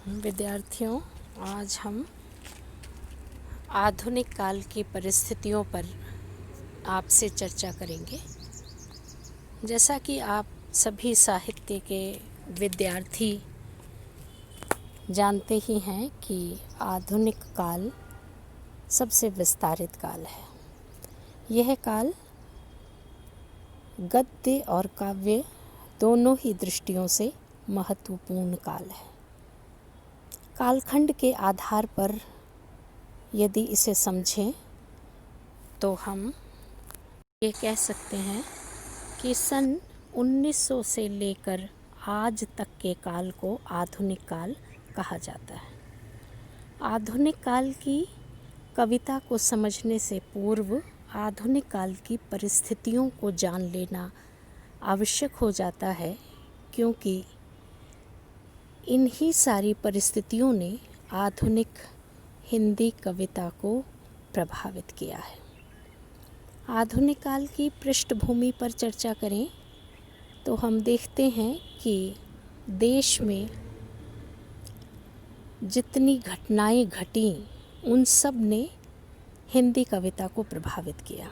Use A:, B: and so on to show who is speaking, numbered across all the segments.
A: विद्यार्थियों, आज हम आधुनिक काल की परिस्थितियों पर आपसे चर्चा करेंगे। जैसा कि आप सभी साहित्य के विद्यार्थी जानते ही हैं कि आधुनिक काल सबसे विस्तारित काल है। यह काल गद्य और काव्य दोनों ही दृष्टियों से महत्वपूर्ण काल है। कालखंड के आधार पर यदि इसे समझें तो हम ये कह सकते हैं कि सन 1900 से लेकर आज तक के काल को आधुनिक काल कहा जाता है। आधुनिक काल की कविता को समझने से पूर्व आधुनिक काल की परिस्थितियों को जान लेना आवश्यक हो जाता है, क्योंकि इन्हीं सारी परिस्थितियों ने आधुनिक हिंदी कविता को प्रभावित किया है। आधुनिक काल की पृष्ठभूमि पर चर्चा करें तो हम देखते हैं कि देश में जितनी घटनाएं घटी उन सब ने हिंदी कविता को प्रभावित किया।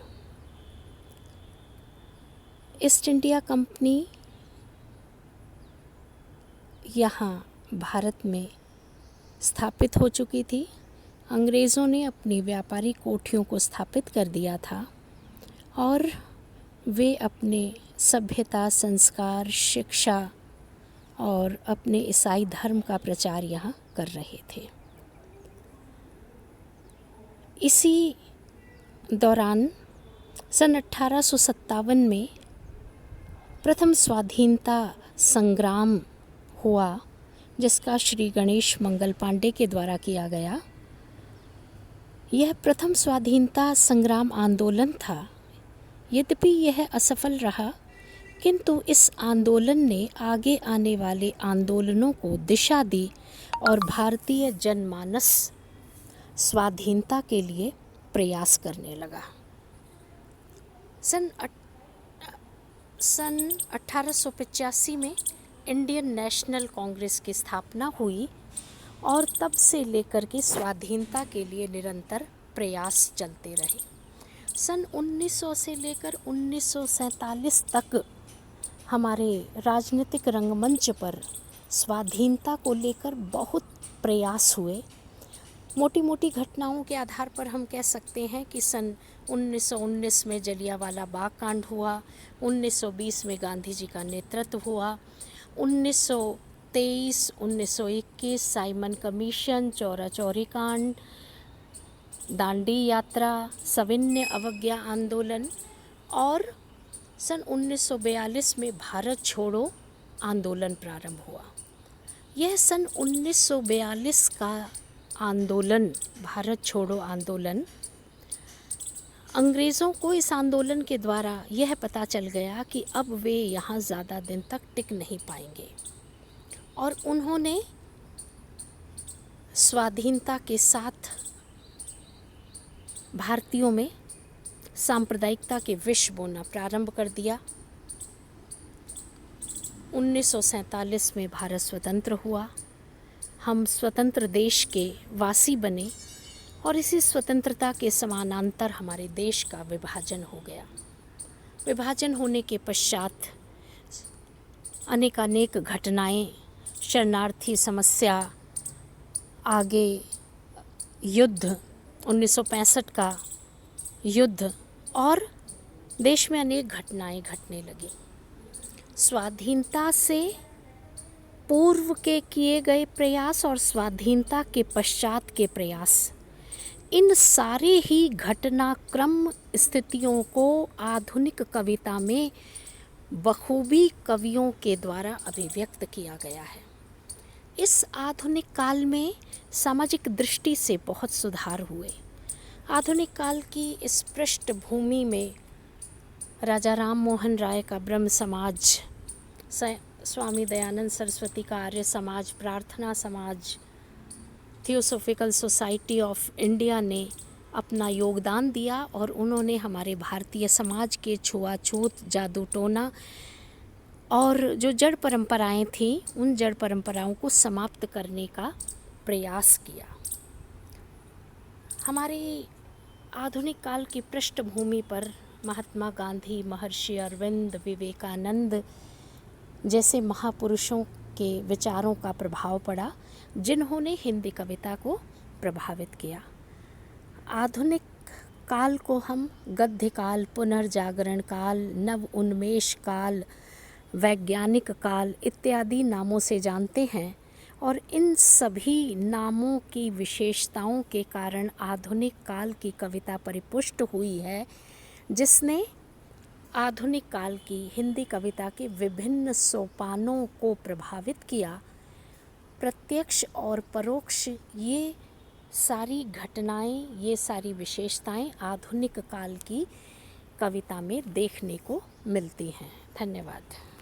A: ईस्ट इंडिया कंपनी यहाँ भारत में स्थापित हो चुकी थी। अंग्रेज़ों ने अपनी व्यापारी कोठियों को स्थापित कर दिया था और वे अपने सभ्यता, संस्कार, शिक्षा और अपने ईसाई धर्म का प्रचार यहाँ कर रहे थे। इसी दौरान सन 1857 में प्रथम स्वाधीनता संग्राम हुआ, जिसका श्री गणेश मंगल पांडे के द्वारा किया गया। यह प्रथम स्वाधीनता संग्राम आंदोलन था। यद्यपि यह असफल रहा, किंतु इस आंदोलन ने आगे आने वाले आंदोलनों को दिशा दी और भारतीय जनमानस स्वाधीनता के लिए प्रयास करने लगा। सन 1885 में इंडियन नेशनल कांग्रेस की स्थापना हुई और तब से लेकर के स्वाधीनता के लिए निरंतर प्रयास चलते रहे। सन 1900 से लेकर 1947 तक हमारे राजनीतिक रंगमंच पर स्वाधीनता को लेकर बहुत प्रयास हुए। मोटी मोटी घटनाओं के आधार पर हम कह सकते हैं कि सन 1919 में जलियांवाला बाग कांड हुआ, 1920 में गांधी जी का नेतृत्व हुआ, 1923, 1921 साइमन कमीशन, चौरा चौरी कांड, दांडी यात्रा, सविनय अवज्ञा आंदोलन और सन 1942 में भारत छोड़ो आंदोलन प्रारंभ हुआ। यह सन 1942 का आंदोलन, भारत छोड़ो आंदोलन, अंग्रेज़ों को इस आंदोलन के द्वारा यह पता चल गया कि अब वे यहाँ ज़्यादा दिन तक टिक नहीं पाएंगे और उन्होंने स्वाधीनता के साथ भारतीयों में सांप्रदायिकता के विष बोना प्रारंभ कर दिया। 1947 में भारत स्वतंत्र हुआ। हम स्वतंत्र देश के वासी बने और इसी स्वतंत्रता के समानांतर हमारे देश का विभाजन हो गया। विभाजन होने के पश्चात अनेकानेक घटनाएं, शरणार्थी समस्या, आगे युद्ध, 1965 का युद्ध और देश में अनेक घटनाएं घटने लगी। स्वाधीनता से पूर्व के किए गए प्रयास और स्वाधीनता के पश्चात के प्रयास, इन सारे ही घटनाक्रम स्थितियों को आधुनिक कविता में बखूबी कवियों के द्वारा अभिव्यक्त किया गया है। इस आधुनिक काल में सामाजिक दृष्टि से बहुत सुधार हुए। आधुनिक काल की इस पृष्ठभूमि में राजा राम मोहन राय का ब्रह्म समाज, स्वामी दयानंद सरस्वती का आर्य समाज, प्रार्थना समाज, थियोसॉफिकल सोसाइटी ऑफ इंडिया ने अपना योगदान दिया और उन्होंने हमारे भारतीय समाज के छुआछूत, जादू टोना और जो जड़ परंपराएं थीं उन जड़ परंपराओं को समाप्त करने का प्रयास किया। हमारे आधुनिक काल की पृष्ठभूमि पर महात्मा गांधी, महर्षि अरविंद, विवेकानंद जैसे महापुरुषों के विचारों का प्रभाव पड़ा, जिन्होंने हिंदी कविता को प्रभावित किया। आधुनिक काल को हम गद्य काल, पुनर्जागरण काल, नव उन्मेष काल, वैज्ञानिक काल इत्यादि नामों से जानते हैं और इन सभी नामों की विशेषताओं के कारण आधुनिक काल की कविता परिपुष्ट हुई है, जिसने आधुनिक काल की हिंदी कविता के विभिन्न सोपानों को प्रभावित किया। प्रत्यक्ष और परोक्ष ये सारी घटनाएं, ये सारी विशेषताएं आधुनिक काल की कविता में देखने को मिलती हैं। धन्यवाद।